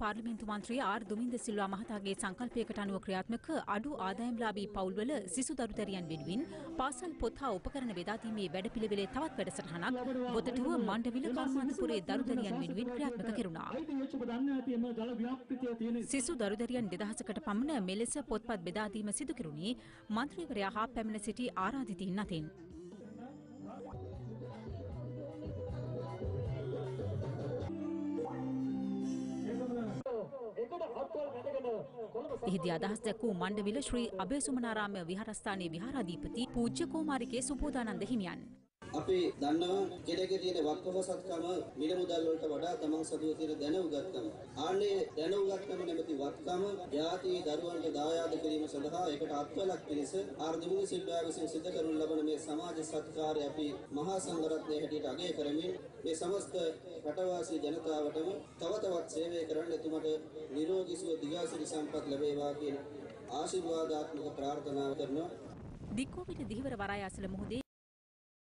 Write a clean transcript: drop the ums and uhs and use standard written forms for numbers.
පාර්ලිමේන්තු මන්ත්‍රී ආර් දුමින්ද සිල්වා මහතාගේ සංකල්පයකට අනුව ක්‍රියාත්මක අඩු ආදායම්ලාභී පවුල්වල සිසු දරුදරියන් වෙනුවෙන් පාසල් පොත් හා උපකරණ බෙදා දීමේ වැඩපිළිවෙලේ තවත් වැඩසටහනක් බොතටුව මණ්ඩවිල කර්මාන්තපුරේ දරුදරියන් වෙනුවෙන් ක්‍රියාත්මක කෙරුණා. සිසු දරුදරියන් 2000කට පමණ මෙලෙස පොත්පත් බෙදා දීම සිදු කෙරුණේ මන්ත්‍රීවරයා හා පැමිණ සිටි ආරාධිතයින් අතින්. එහිදී අදහස් දැක්වූ මණ්ඩවිල ශ්‍රී අබේසුමනාරාම විහාරස්ථානයේ විහාරාධිපති පූජ්‍ය කෝමාරිකේ සුබෝධානන්ද හිමියන්. අපි දන්නවා කෙනෙක්ගේ තියෙන වත්කමසත්කම මිල මුදල් වලට වඩා තමන් සතුව තියෙන දැනුගත්කම. ආන්නේ දැනුගත්කම නැමැති වත්කම යාති දරුවන්ට දායාද කිරීම සඳහා ඒකට අත්වලක් පිණිස ආර්ධිමුනි සිල්වා විසින් සිදු කරනු ලබන මේ සමාජ සත්කාරය අපි මහා සංඝරත්නයේ හැටියට අගය කරමින් මේ සමස්ත රටවාසී ජනතාවටම තව තවත් සේවය කරන්න එතුමට නිරෝගී සුව දිගාසිරි සම්පත් ලැබේවා කියන ආශිර්වාදාත්මක ප්‍රාර්ථනාව කරනවා. දික්කෝවිල දිහිවර වරාය අසල මුහුදේ